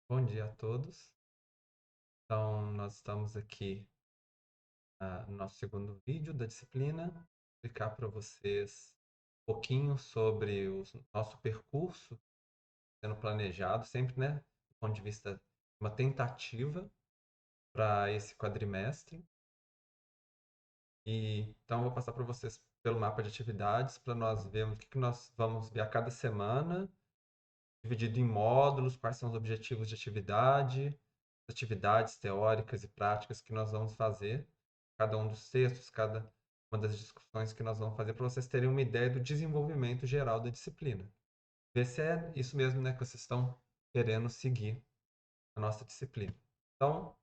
Bom dia a todos. Então, nós estamos aqui no nosso segundo vídeo da disciplina, explicar para vocês um pouquinho sobre o nosso percurso sendo planejado, sempre, né, do ponto de vista de uma tentativa para esse quadrimestre. Então, eu vou passar para vocês pelo mapa de atividades para nós vermos o que nós vamos ver a cada semana, dividido em módulos, quais são os objetivos de atividade, atividades teóricas e práticas que nós vamos fazer, cada um dos textos, cada uma das discussões que nós vamos fazer, para vocês terem uma ideia do desenvolvimento geral da disciplina. Ver se é isso mesmo, né, que vocês estão querendo seguir a nossa disciplina. Então,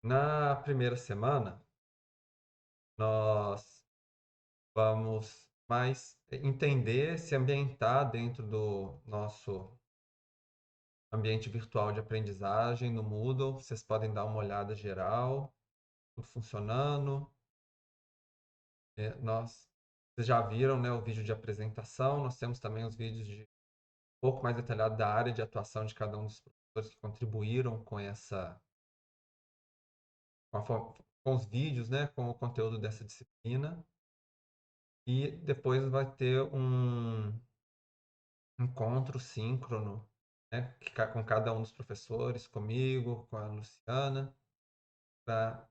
na primeira semana, nós vamos mais entender, se ambientar dentro do nosso ambiente virtual de aprendizagem no Moodle. Vocês podem dar uma olhada geral, tudo funcionando. Vocês já viram, né, o vídeo de apresentação. Nós temos também os vídeos um pouco mais detalhado da área de atuação de cada um dos professores que contribuíram com os vídeos, né, com o conteúdo dessa disciplina. E depois vai ter um encontro síncrono, né, com cada um dos professores, comigo, com a Luciana, para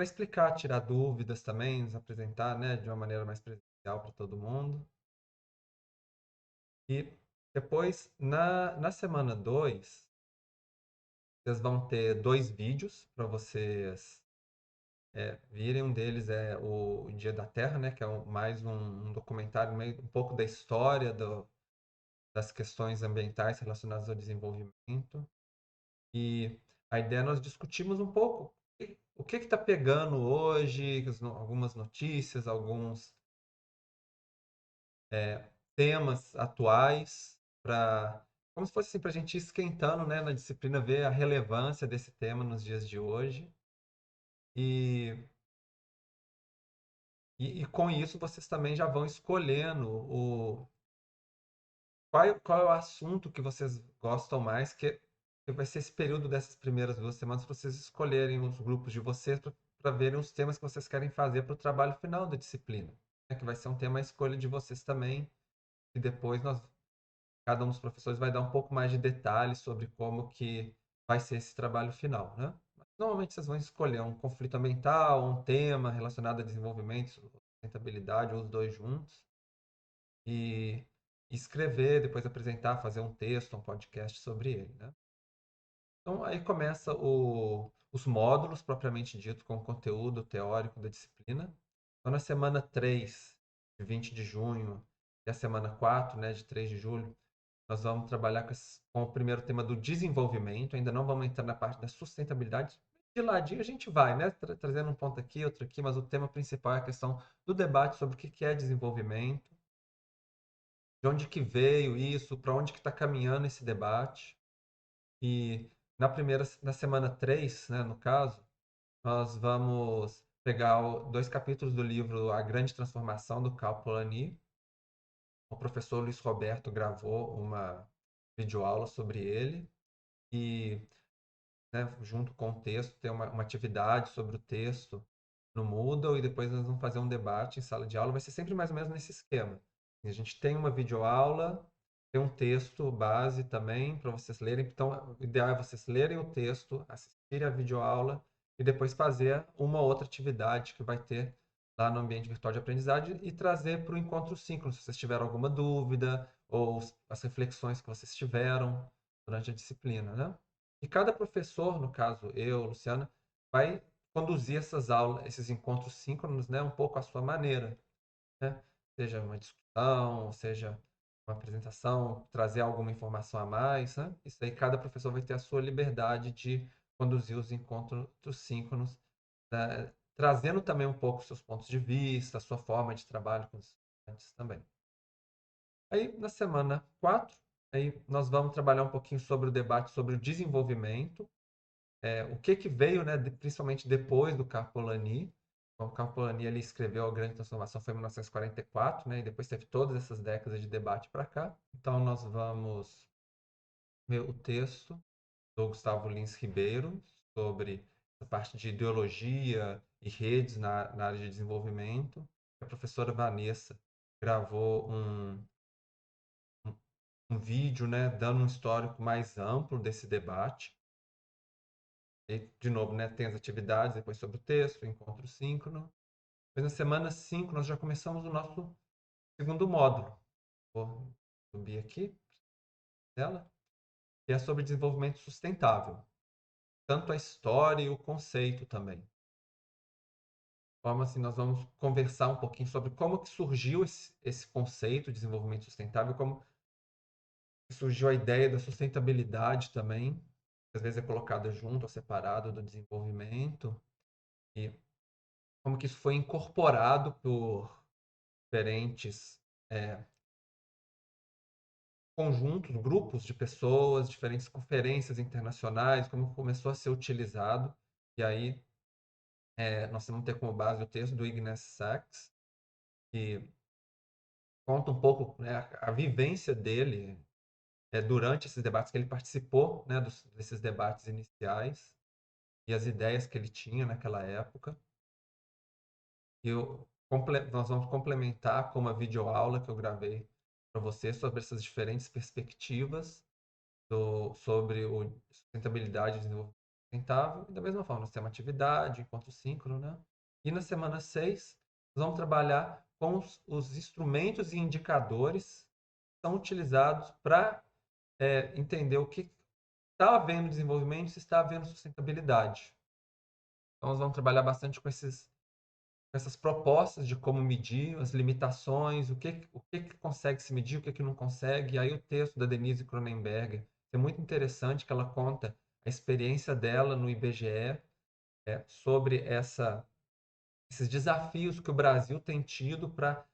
explicar, tirar dúvidas também, nos apresentar, né, de uma maneira mais presencial para todo mundo. E depois, na semana 2, vocês vão ter dois vídeos para vocês virem. Um deles é o Dia da Terra, né, que é mais um documentário, um pouco da história das questões ambientais relacionadas ao desenvolvimento. E a ideia é nós discutimos um pouco o que está pegando hoje, algumas notícias, alguns temas atuais, como se fosse assim, para a gente ir esquentando, né, na disciplina, ver a relevância desse tema nos dias de hoje. E, e com isso vocês também já vão escolhendo qual é o assunto que vocês gostam mais, que vai ser esse período dessas primeiras 2 semanas para vocês escolherem os grupos de vocês para verem os temas que vocês querem fazer para o trabalho final da disciplina, né, que vai ser um tema a escolha de vocês também, e depois cada um dos professores vai dar um pouco mais de detalhes sobre como que vai ser esse trabalho final, né? Normalmente vocês vão escolher um conflito ambiental, um tema relacionado a desenvolvimento, sustentabilidade, ou os dois juntos, e escrever, depois apresentar, fazer um texto, um podcast sobre ele, né? Então aí começa os módulos propriamente dito, com o conteúdo teórico da disciplina. Então na semana 3, de 20 de junho, e a semana 4, né, de 3 de julho, nós vamos trabalhar com o primeiro tema do desenvolvimento. Ainda não vamos entrar na parte da sustentabilidade. De ladinho a gente vai, né? Trazendo um ponto aqui, outro aqui, mas o tema principal é a questão do debate sobre o que é desenvolvimento, de onde que veio isso, para onde que está caminhando esse debate. E na semana 3, né, no caso, nós vamos pegar dois capítulos do livro A Grande Transformação, do Cal Polanyi. O professor Luiz Roberto gravou uma videoaula sobre ele. E, né, junto com o texto, tem uma atividade sobre o texto no Moodle, e depois nós vamos fazer um debate em sala de aula. Vai ser sempre mais ou menos nesse esquema. A gente tem uma videoaula, tem um texto base também para vocês lerem. Então, o ideal é vocês lerem o texto, assistirem a videoaula e depois fazer uma outra atividade que vai ter lá no ambiente virtual de aprendizagem e trazer para o encontro síncrono, se vocês tiveram alguma dúvida ou as reflexões que vocês tiveram durante a disciplina, né? E cada professor, no caso eu, Luciana, vai conduzir essas aulas, esses encontros síncronos, né, um pouco à sua maneira, né? Seja uma discussão, seja uma apresentação, trazer alguma informação a mais, né? Isso aí cada professor vai ter a sua liberdade de conduzir os encontros síncronos, né? Trazendo também um pouco seus pontos de vista, a sua forma de trabalho com os estudantes também. Aí, na semana 4, aí nós vamos trabalhar um pouquinho sobre o debate sobre o desenvolvimento, o que veio, né, principalmente depois do Carpolani. O Carpolani ele escreveu A Grande Transformação, foi em 1944, né, e depois teve todas essas décadas de debate para cá. Então nós vamos o texto do Gustavo Lins Ribeiro sobre a parte de ideologia e redes na área de desenvolvimento. A professora Vanessa gravou um, um vídeo, né, dando um histórico mais amplo desse debate. E, de novo, né, tem as atividades, depois sobre o texto, o encontro síncrono. Depois, na semana 5, nós já começamos o nosso segundo módulo. Vou subir aqui, tela, que é sobre desenvolvimento sustentável. Tanto a história e o conceito também. Forma assim, nós vamos conversar um pouquinho sobre como que surgiu esse conceito de desenvolvimento sustentável, como que surgiu a ideia da sustentabilidade também, que às vezes é colocada junto ou separado do desenvolvimento, e como que isso foi incorporado por diferentes conjuntos, grupos de pessoas, diferentes conferências internacionais, como começou a ser utilizado. E aí nós vamos ter como base o texto do Ignaz Sachs, que conta um pouco, né, a vivência dele durante esses debates, que ele participou, né, desses debates iniciais e as ideias que ele tinha naquela época. E nós vamos complementar com uma videoaula que eu gravei para você sobre essas diferentes perspectivas sobre sustentabilidade e desenvolvimento sustentável. E da mesma forma, nós temos uma atividade, encontro síncrono, né? E na semana 6, nós vamos trabalhar com os instrumentos e indicadores que são utilizados para entender o que está havendo desenvolvimento e se está havendo sustentabilidade. Então, nós vamos trabalhar bastante com essas propostas de como medir, as limitações, o que consegue se medir, o que não consegue. E aí o texto da Denise Cronenberger é muito interessante, que ela conta a experiência dela no IBGE sobre esses desafios que o Brasil tem tido para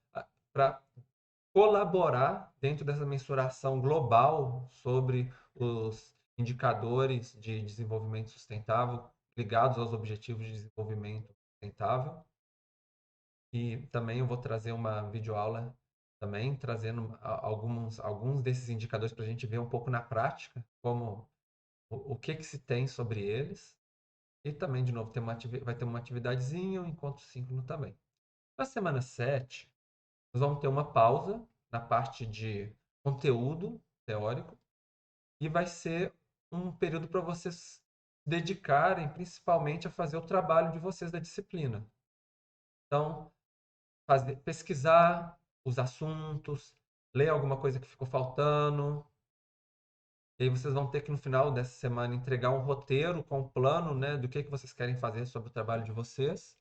colaborar dentro dessa mensuração global sobre os indicadores de desenvolvimento sustentável ligados aos objetivos de desenvolvimento sustentável. E também eu vou trazer uma videoaula também, trazendo alguns desses indicadores para a gente ver um pouco na prática como o que se tem sobre eles. E também, de novo, vai ter uma atividadezinha, um encontro síncrono também. Na semana 7, nós vamos ter uma pausa na parte de conteúdo teórico e vai ser um período para vocês dedicarem principalmente a fazer o trabalho de vocês da disciplina. Então, pesquisar os assuntos, ler alguma coisa que ficou faltando. E aí vocês vão ter que, no final dessa semana, entregar um roteiro com um plano, né, do que vocês querem fazer sobre o trabalho de vocês.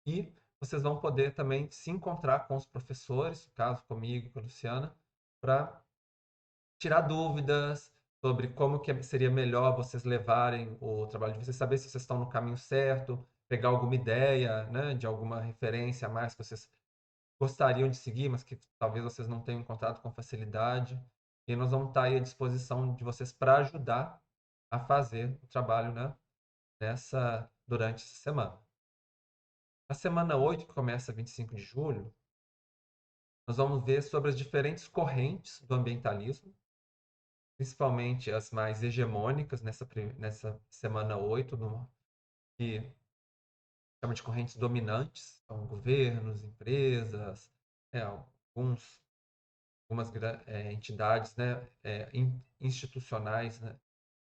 E vocês vão poder também se encontrar com os professores, no caso comigo, com a Luciana, para tirar dúvidas sobre como que seria melhor vocês levarem o trabalho de vocês, saber se vocês estão no caminho certo, pegar alguma ideia, né, de alguma referência a mais que vocês gostariam de seguir, mas que talvez vocês não tenham encontrado com facilidade. E nós vamos estar aí à disposição de vocês para ajudar a fazer o trabalho, né, durante essa semana. Na semana 8, que começa 25 de julho, nós vamos ver sobre as diferentes correntes do ambientalismo, principalmente as mais hegemônicas nessa semana 8, que chama de correntes dominantes, são governos, empresas, alguns algumas entidades, né, institucionais, né,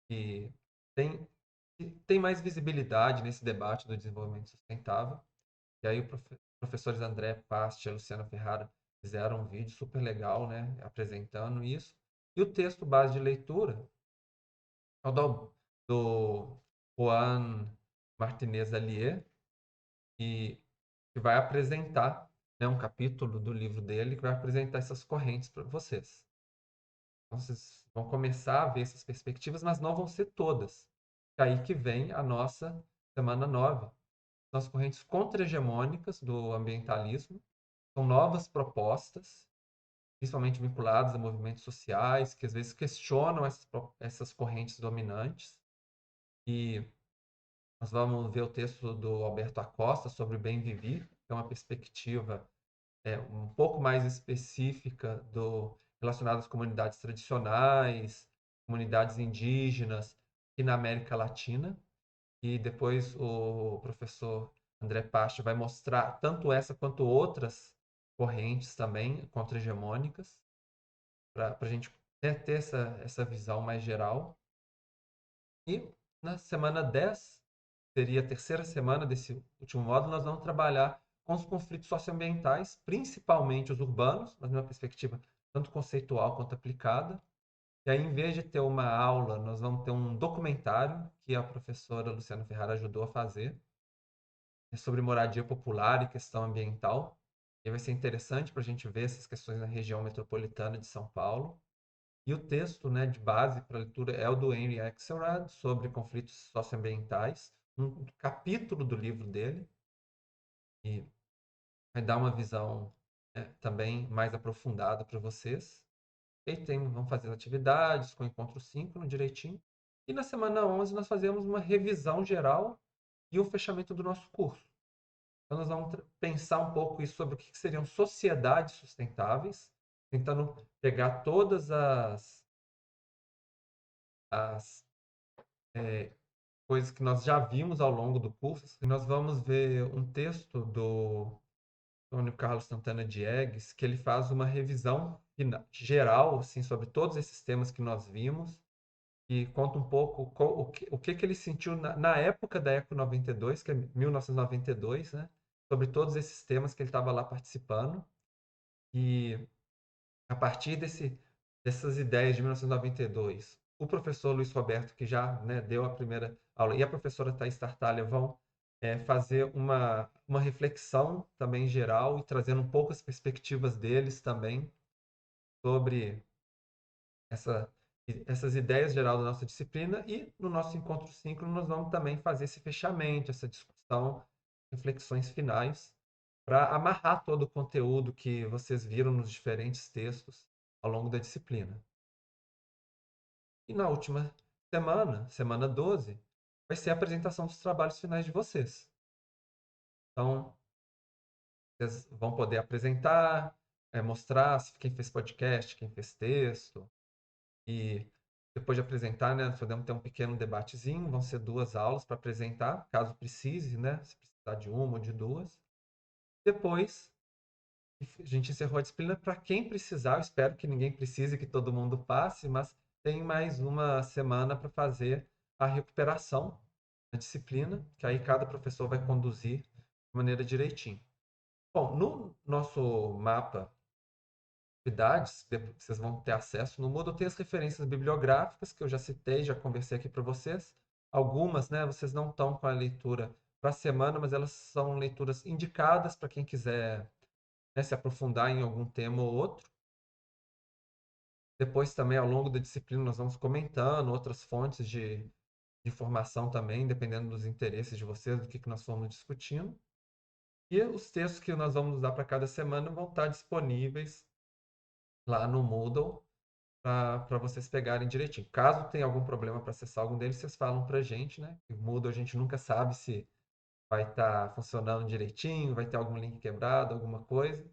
que têm tem mais visibilidade nesse debate do desenvolvimento sustentável. E aí os professores André Pasti e a Luciana Ferrara fizeram um vídeo super legal, né, apresentando isso. E o texto base de leitura é o do Juan Martinez Allier, que vai apresentar, né, um capítulo do livro dele que vai apresentar essas correntes para vocês. Então, vocês vão começar a ver essas perspectivas, mas não vão ser todas. É aí que vem a nossa semana 9. São as correntes contra-hegemônicas do ambientalismo. São novas propostas, principalmente vinculadas a movimentos sociais, que às vezes questionam essas correntes dominantes. E nós vamos ver o texto do Alberto Acosta sobre o bem viver, que é uma perspectiva um pouco mais específica relacionada às comunidades tradicionais, comunidades indígenas e na América Latina. E depois o professor André Pacha vai mostrar tanto essa quanto outras correntes também contra-hegemônicas, para a gente ter essa visão mais geral. E na semana 10, seria a terceira semana desse último módulo, nós vamos trabalhar com os conflitos socioambientais, principalmente os urbanos, mas numa perspectiva tanto conceitual quanto aplicada. E aí, em vez de ter uma aula, nós vamos ter um documentário que a professora Luciana Ferrara ajudou a fazer, sobre moradia popular e questão ambiental. E vai ser interessante para a gente ver essas questões na região metropolitana de São Paulo. E o texto, né, de base para a leitura é o do Henry Axelrod, sobre conflitos socioambientais, um capítulo do livro dele, e vai dar uma visão também mais aprofundada para vocês. E aí vamos fazer as atividades com o encontro síncrono direitinho. E na semana 11 nós fazemos uma revisão geral e o fechamento do nosso curso. Então, nós vamos pensar um pouco isso sobre o que seriam sociedades sustentáveis, tentando pegar todas as coisas que nós já vimos ao longo do curso. E nós vamos ver um texto do Antônio Carlos Santana Diegues, que ele faz uma revisão geral assim, sobre todos esses temas que nós vimos, e conta um pouco o que ele sentiu na época da Eco 92, que é 1992, né? Sobre todos esses temas que ele estava lá participando. E a partir dessas ideias de 1992, o professor Luiz Roberto, que já, né, deu a primeira aula, e a professora Thais Tartaglia vão fazer uma reflexão também geral e trazendo um pouco as perspectivas deles também sobre essa, essas ideias geral da nossa disciplina. E no nosso encontro síncrono nós vamos também fazer esse fechamento, essa discussão, reflexões finais, para amarrar todo o conteúdo que vocês viram nos diferentes textos ao longo da disciplina. E na última semana, semana 12, vai ser a apresentação dos trabalhos finais de vocês. Então, vocês vão poder apresentar, mostrar quem fez podcast, quem fez texto. E depois de apresentar, né, nós podemos ter um pequeno debatezinho. Vão ser 2 aulas para apresentar, caso precise, né? Se precisar de uma ou de 2. Depois, a gente encerrou a disciplina para quem precisar. Eu espero que ninguém precise, que todo mundo passe, mas tem mais uma semana para fazer a recuperação da disciplina, que aí cada professor vai conduzir de maneira direitinho. Bom, no nosso mapa de atividades, vocês vão ter acesso no Moodle, tem as referências bibliográficas que eu já citei, já conversei aqui para vocês. Algumas, né, vocês não estão com a leitura para a semana, mas elas são leituras indicadas para quem quiser, né, se aprofundar em algum tema ou outro. Depois também, ao longo da disciplina, nós vamos comentando outras fontes de informação também, dependendo dos interesses de vocês, do que nós fomos discutindo. E os textos que nós vamos usar para cada semana vão estar disponíveis lá no Moodle para vocês pegarem direitinho. Caso tenha algum problema para acessar algum deles, vocês falam para a gente, né? O Moodle a gente nunca sabe se vai estar funcionando direitinho, vai ter algum link quebrado, alguma coisa.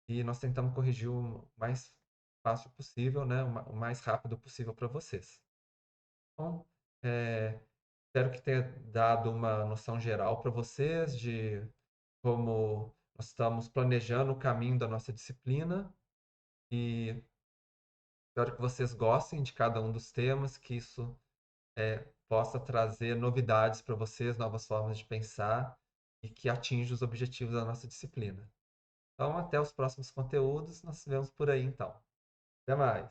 E nós tentamos corrigir o mais fácil possível, né? O mais rápido possível para vocês. Então, espero que tenha dado uma noção geral para vocês de como nós estamos planejando o caminho da nossa disciplina, e espero que vocês gostem de cada um dos temas, que isso possa trazer novidades para vocês, novas formas de pensar, e que atinja os objetivos da nossa disciplina. Então, até os próximos conteúdos, nós nos vemos por aí então. Até mais!